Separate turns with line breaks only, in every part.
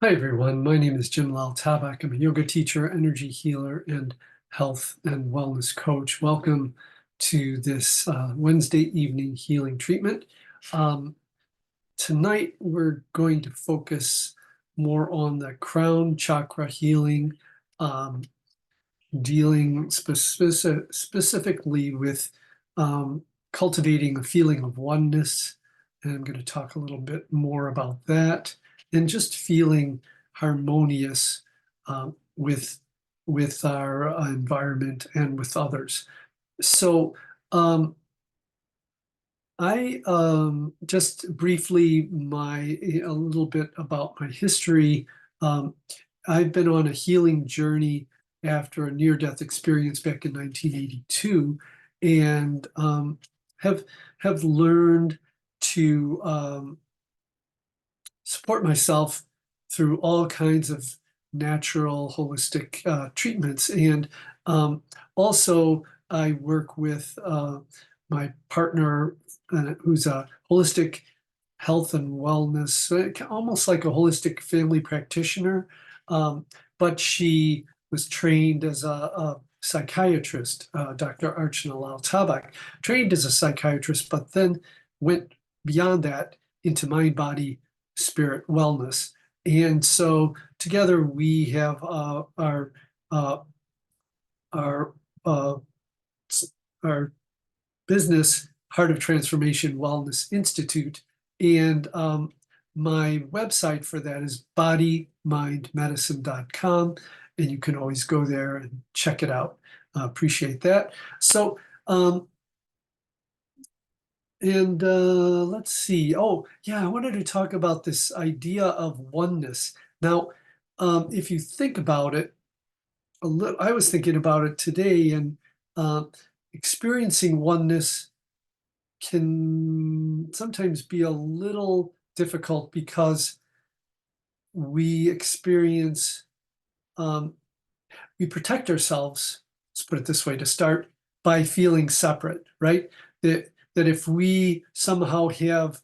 Hi, everyone. My name is Jim Lal-Tabak. I'm a yoga teacher, energy healer, and health and wellness coach. Welcome to this Wednesday evening healing treatment. Tonight, we're going to focus more on the crown chakra healing, dealing specifically with cultivating a feeling of oneness. And I'm going to talk a little bit more about that and just feeling harmonious with our environment and with others. So I just briefly a little bit about my history. Um, I've been on a healing journey after a near-death experience back in 1982, and have learned to support myself through all kinds of natural holistic treatments. And also, I work with my partner, who's a holistic health and wellness, almost like a holistic family practitioner. But she was trained as a psychiatrist, Dr. Archana Lal-Tabak, trained as a psychiatrist, but then went beyond that into mind, body, spirit wellness. And so together we have our uh, our uh, our business, Heart of Transformation Wellness Institute, and my website for that is bodymindmedicine.com, and you can always go there and check it out. Appreciate that. So let's see. Oh, yeah, I wanted to talk about this idea of oneness. Now, if you think about it, I was thinking about it today, and uh, experiencing oneness can sometimes be a little difficult because we experience, we protect ourselves, let's put it this way to start, by feeling separate, right? That if we somehow have,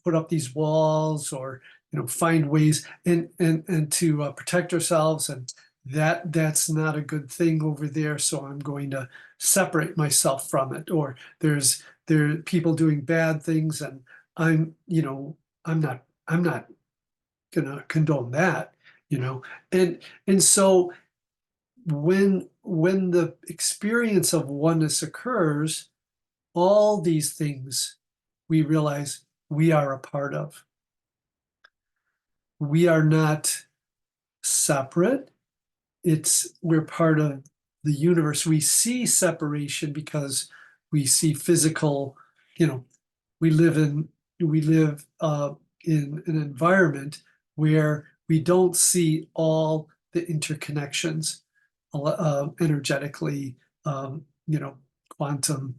put up these walls or, find ways and to protect ourselves, and that's not a good thing over there, so I'm going to separate myself from it. Or there are people doing bad things, and I'm, I'm not gonna condone that, you know. And so when the experience of oneness occurs, all these things we realize we are a part of. We are not separate. We're part of the universe. We see separation because we see physical, you know, we live in an environment where we don't see all the interconnections energetically, quantum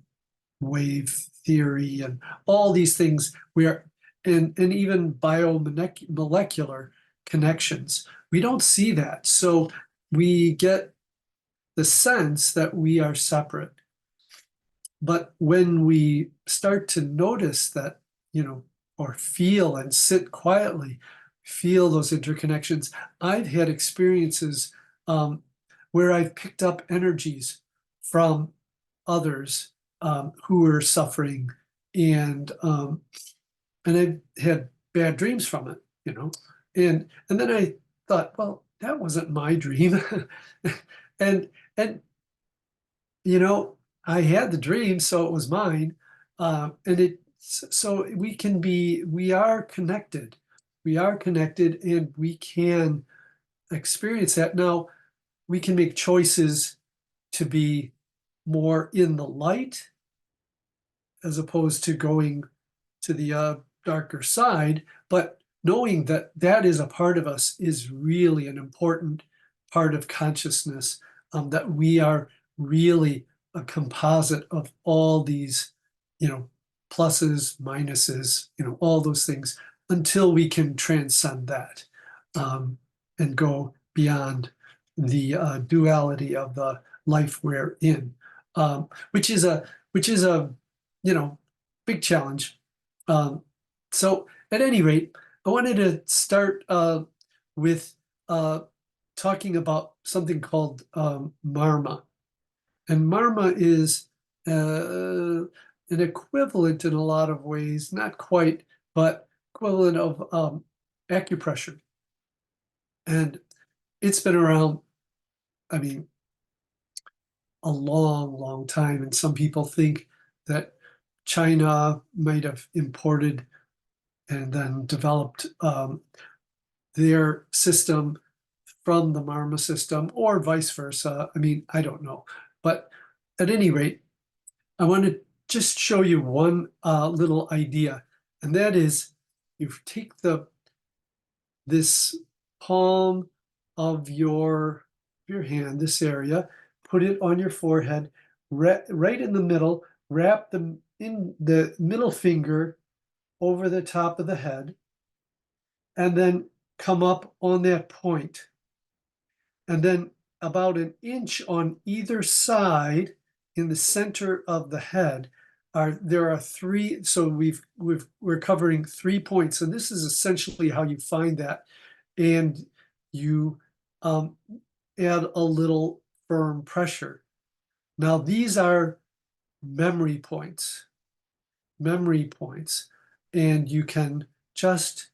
wave theory and all these things, and even biomolecular connections. We don't see that. So we get the sense that we are separate. But when we start to notice that, or feel and sit quietly, feel those interconnections, I've had experiences where I've picked up energies from others who are suffering, and I've had bad dreams from it, and then I thought, well, that wasn't my dream, and and I had the dream, so it was mine, and so we are connected, and we can experience that. Now we can make choices to be more in the light as opposed to going to the darker side, but knowing that that is a part of us is really an important part of consciousness, that we are really a composite of all these, pluses, minuses, all those things, until we can transcend that, and go beyond the duality of the life we're in, which is a big challenge. So at any rate, I wanted to start with talking about something called marma. And marma is an equivalent in a lot of ways, not quite, but equivalent of acupressure. And it's been around, I mean, a long, long time. And some people think that China might have imported and then developed their system from the Marma system, or vice versa. I mean, I don't know. But at any rate, I want to just show you one little idea, and that is you take this palm of your hand, this area, put it on your forehead, right in the middle, wrap in the middle finger over the top of the head, and then come up on that point. And then about an inch on either side in the center of the head there are three. So we're covering 3 points, and this is essentially how you find that. And you add a little firm pressure. Now these are memory points, and you can just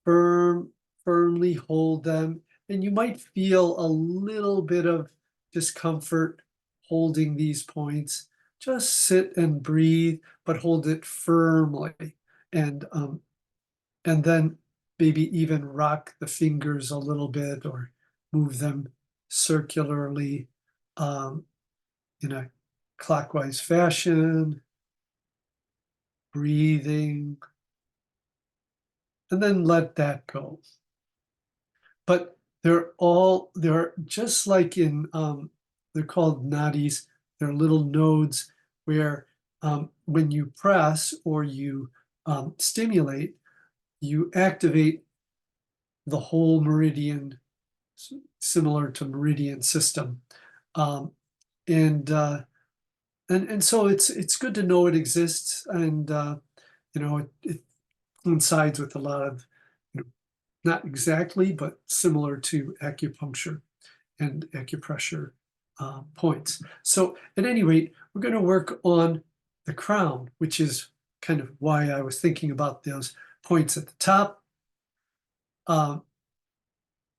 firmly hold them, and you might feel a little bit of discomfort holding these points. Just sit and breathe, but hold it firmly, and then maybe even rock the fingers a little bit or move them circularly in a clockwise fashion, breathing, and then let that go. But they're just like in, they're called nadis. They're little nodes where when you press or you stimulate, you activate the whole meridian, similar to meridian system. And so it's good to know it exists, and it coincides with a lot of, not exactly, but similar to acupuncture and acupressure points. So at any rate, we're going to work on the crown, which is kind of why I was thinking about those points at the top.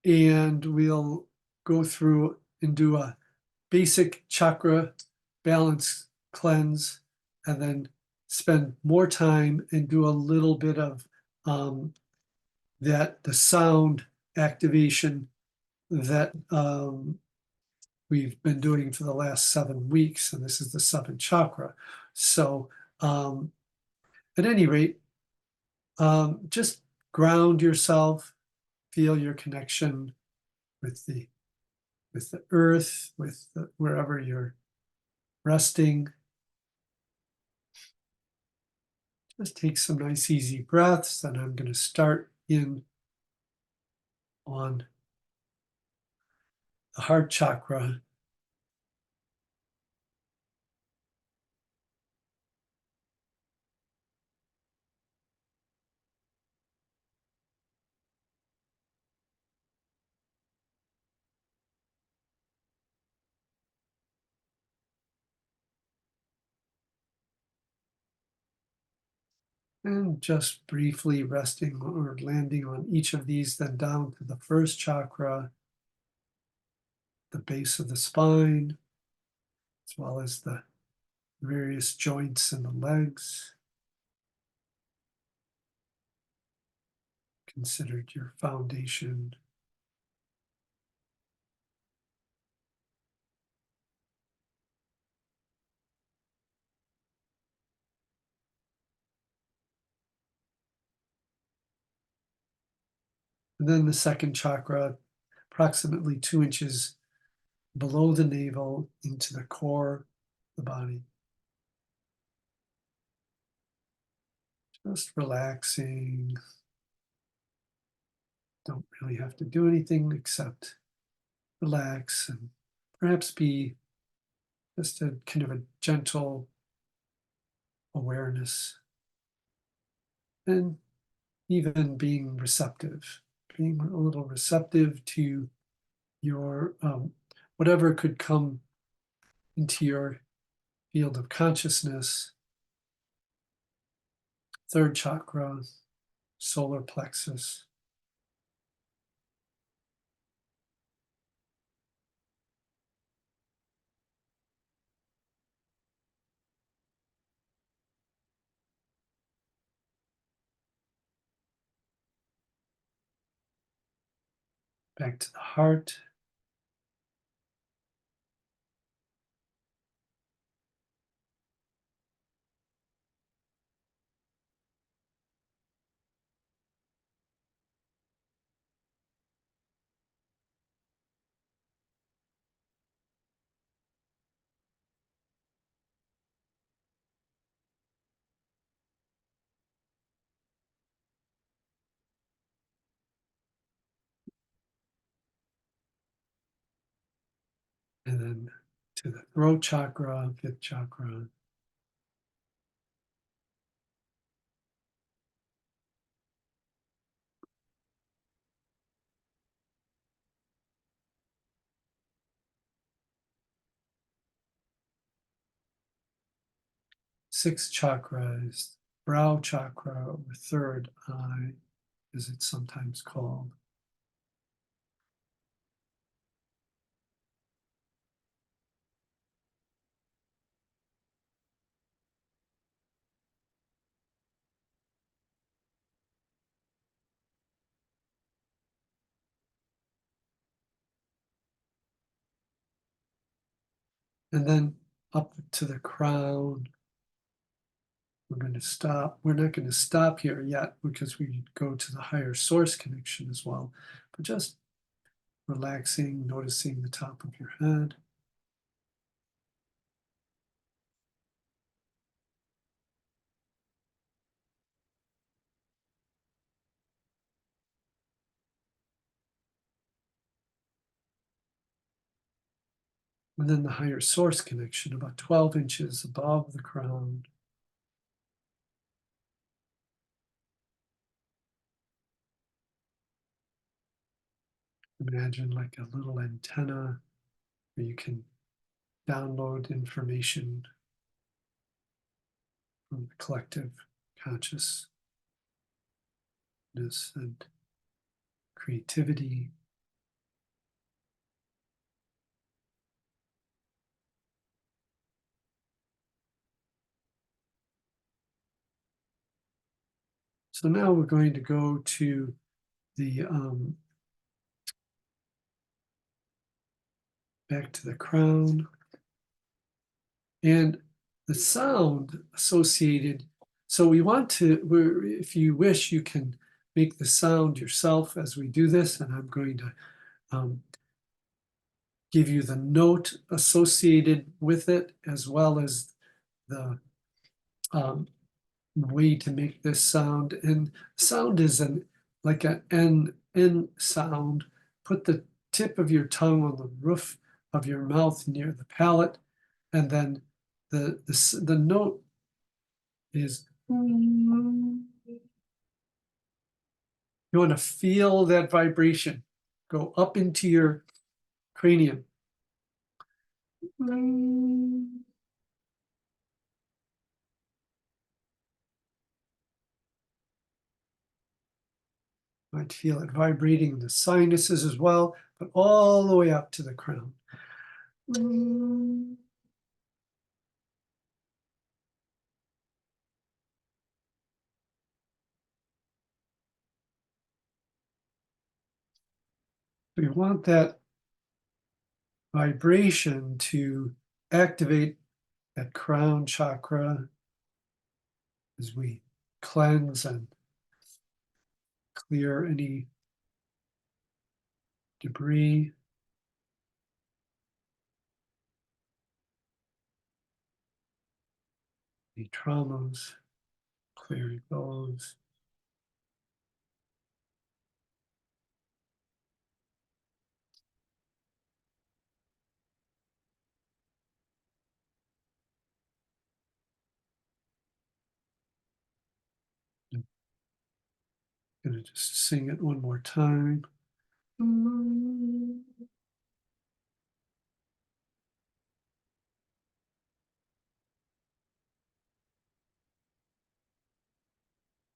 And we'll go through and do a basic chakra balance cleanse, and then spend more time and do a little bit of the sound activation that we've been doing for the last 7 weeks, and this is the seventh chakra. So at any rate, just ground yourself, feel your connection with the earth, wherever you're resting. Just take some nice easy breaths, and I'm going to start in on the heart chakra. And just briefly resting or landing on each of these, then down to the first chakra, the base of the spine, as well as the various joints in the legs. Considered your foundation. And then the second chakra, approximately 2 inches below the navel into the core of the body. Just relaxing. Don't really have to do anything except relax and perhaps be just a kind of a gentle awareness, and even being receptive, being a little receptive to your whatever could come into your field of consciousness. Third chakra, solar plexus. Back to the heart. And then to the throat chakra, fifth chakra. Sixth chakra is brow chakra, or third eye, as it's sometimes called. And then up to the crown. We're going to stop. We're not going to stop here yet because we go to the higher source connection as well. But just relaxing, noticing the top of your head. And then the higher source connection, about 12 inches above the crown. Imagine like a little antenna where you can download information from the collective consciousness and creativity. So now we're going to go to the back to the crown. And the sound associated, so we want to, if you wish, you can make the sound yourself as we do this, and I'm going to give you the note associated with it, as well as the way to make this sound. And sound is like an N sound. Put the tip of your tongue on the roof of your mouth near the palate, and then the note is, you want to feel that vibration go up into your cranium. Might feel it vibrating in the sinuses as well, but all the way up to the crown. We want that vibration to activate that crown chakra as we cleanse and clear any debris. Any traumas, clearing those. I'm going to just sing it one more time.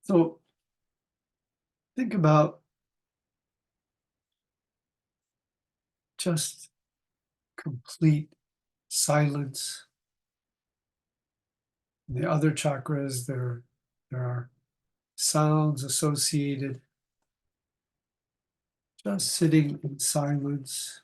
So think about just complete silence. In the other chakras, there are sounds associated. Just sitting in silence.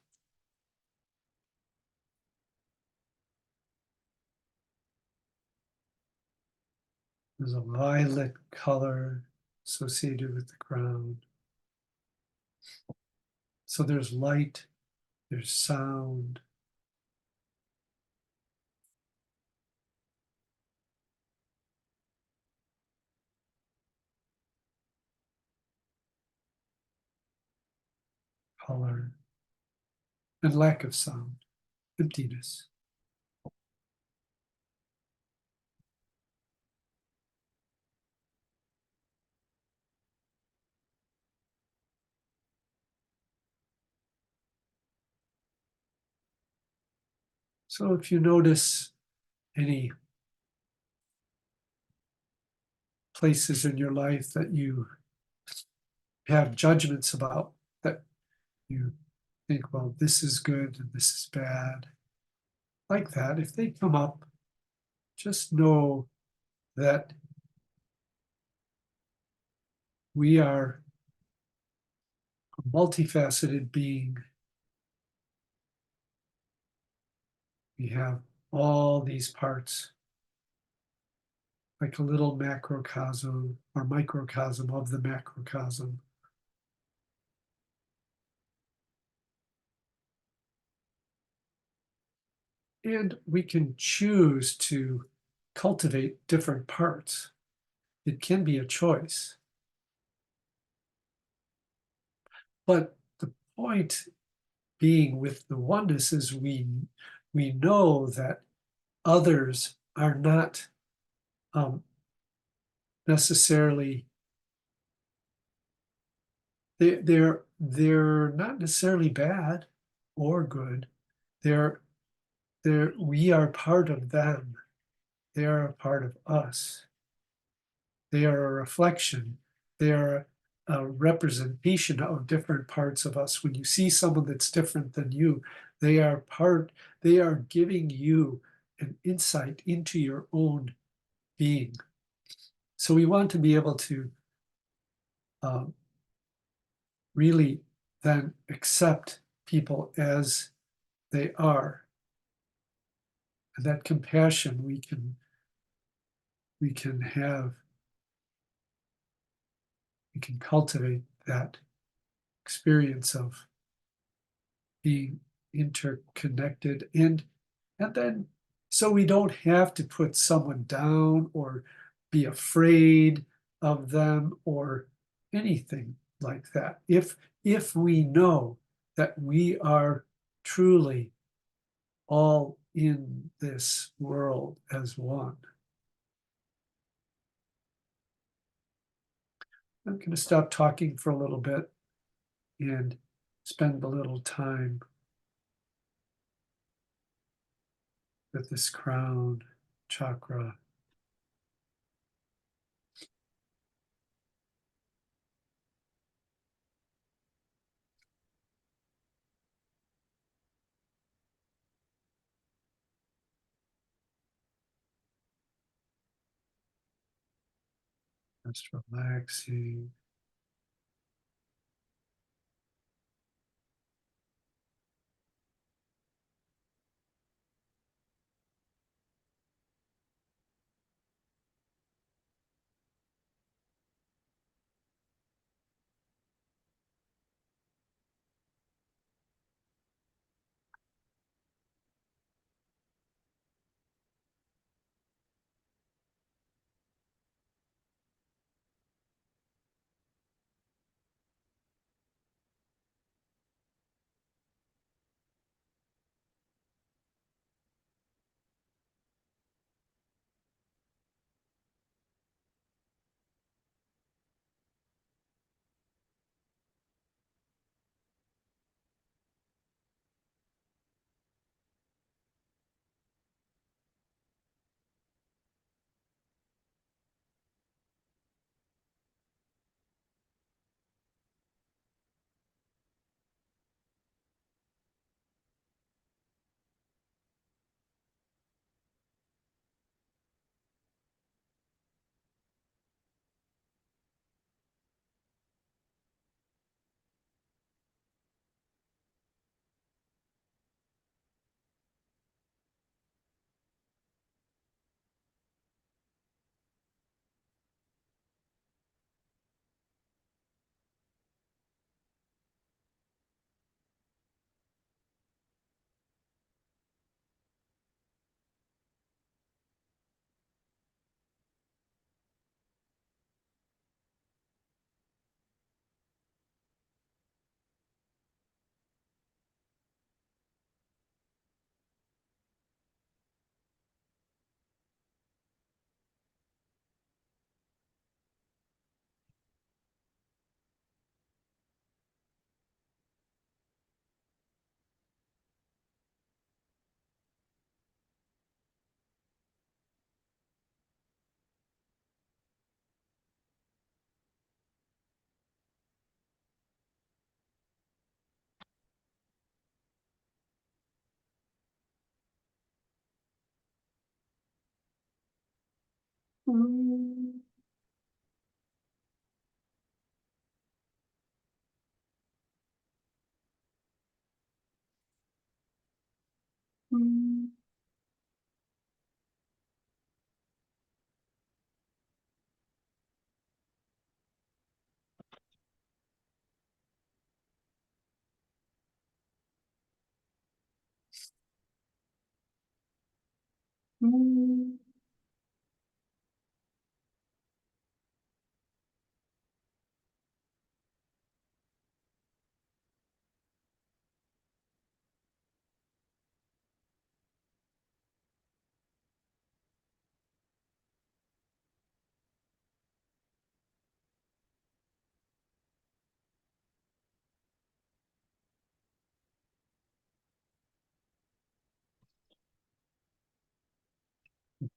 There's a violet color associated with the ground. So there's light, there's sound. Color, and lack of sound, emptiness. So if you notice any places in your life that you have judgments about, that you think, well, this is good and this is bad, like that, if they come up, just know that we are a multifaceted being. We have all these parts, like a little macrocosm or microcosm of the macrocosm. And we can choose to cultivate different parts. It can be a choice. But the point being with the oneness is we know that others are not necessarily, they're not necessarily bad or good. We are part of them. They are a part of us. They are a reflection. They are a representation of different parts of us. When you see someone that's different than you, they are giving you an insight into your own being. So we want to be able to really then accept people as they are. And that compassion we can have, we can cultivate that experience of being interconnected, and then so we don't have to put someone down or be afraid of them or anything like that, if we know that we are truly all in this world as one. I'm going to stop talking for a little bit and spend a little time with this crown chakra. Just relaxing.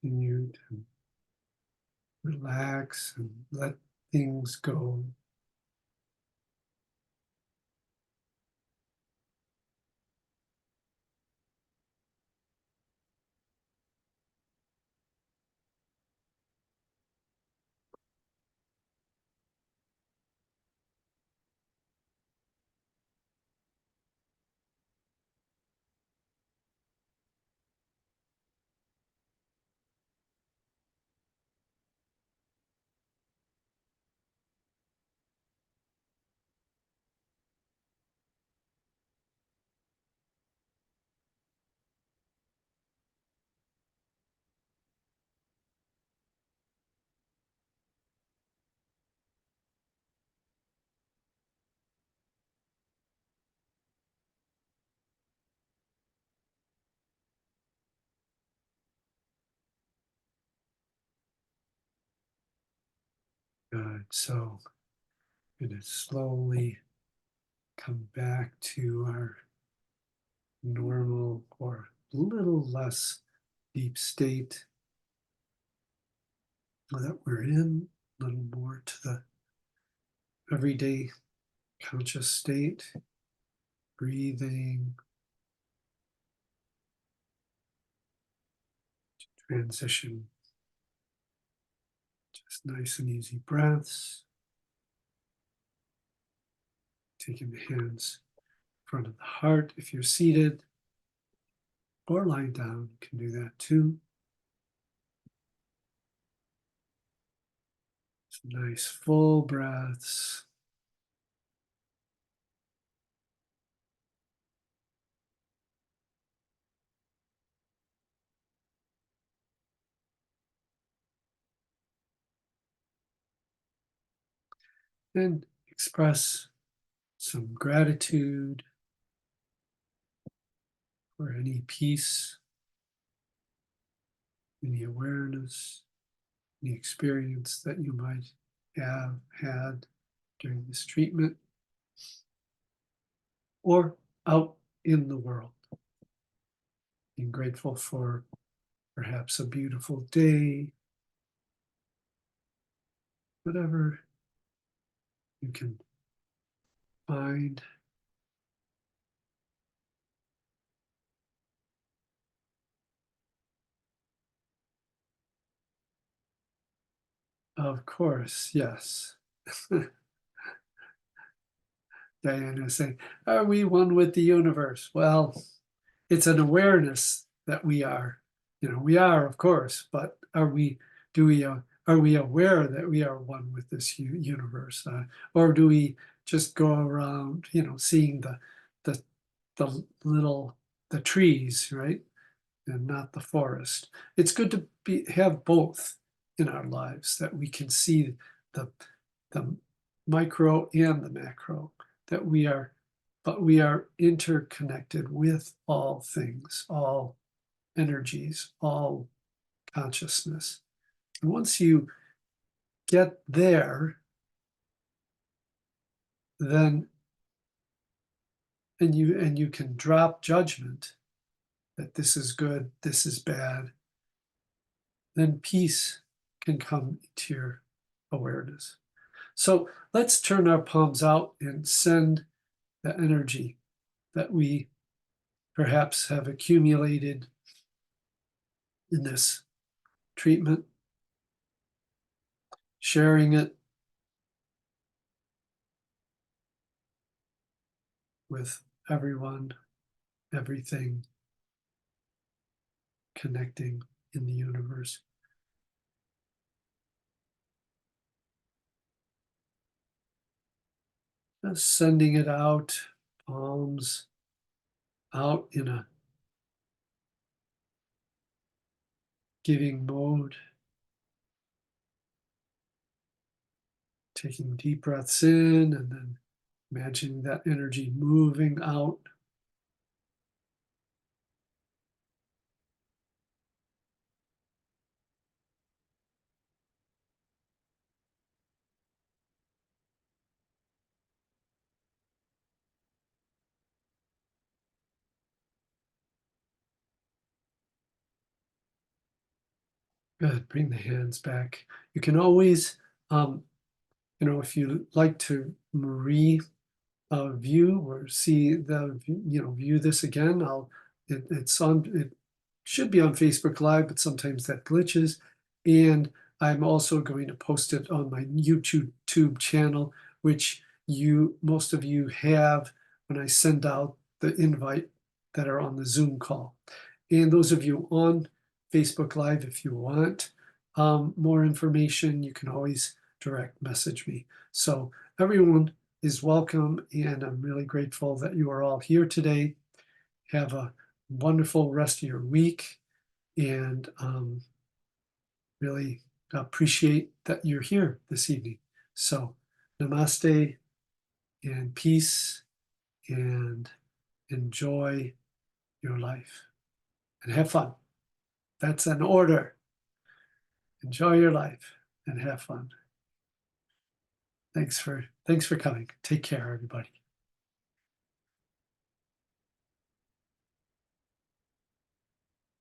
Continue to relax and let things go. Good. So we're going to slowly come back to our normal or a little less deep state that we're in, a little more to the everyday conscious state, breathing, transition, just nice and easy breaths, taking the hands in front of the heart if you're seated, or lying down, you can do that too. Some nice full breaths. And express some gratitude for any peace, any awareness, any experience that you might have had during this treatment or out in the world. Being grateful for perhaps a beautiful day, whatever you can find. Of course, yes. Diana is saying, are we one with the universe? Well, it's an awareness that we are. We are, of course, but are we aware that we are one with this universe? Or do we just go around, seeing the the trees, right? And not the forest. It's good to have both in our lives, that we can see the micro and the macro, that we are interconnected with all things, all energies, all consciousness. And once you get there, then and you can drop judgment that this is good, this is bad, then peace can come into your awareness. So let's turn our palms out and send the energy that we perhaps have accumulated in this treatment sharing it with everyone, everything, connecting in the universe. Just sending it out, palms out in a giving mode, taking deep breaths in and then imagining that energy moving out. Good. Bring the hands back. You can always, if you like to view or see view this again, it should be on Facebook Live, but sometimes that glitches. And I'm also going to post it on my YouTube channel, which most of you have when I send out the invite that are on the Zoom call. And those of you on Facebook Live, if you want more information, you can always direct message me. So everyone is welcome, and I'm really grateful that you are all here today. Have a wonderful rest of your week, and really appreciate that you're here this evening. So namaste and peace, and enjoy your life and have fun. That's an order. Enjoy your life and have fun. Thanks for coming. Take care, everybody.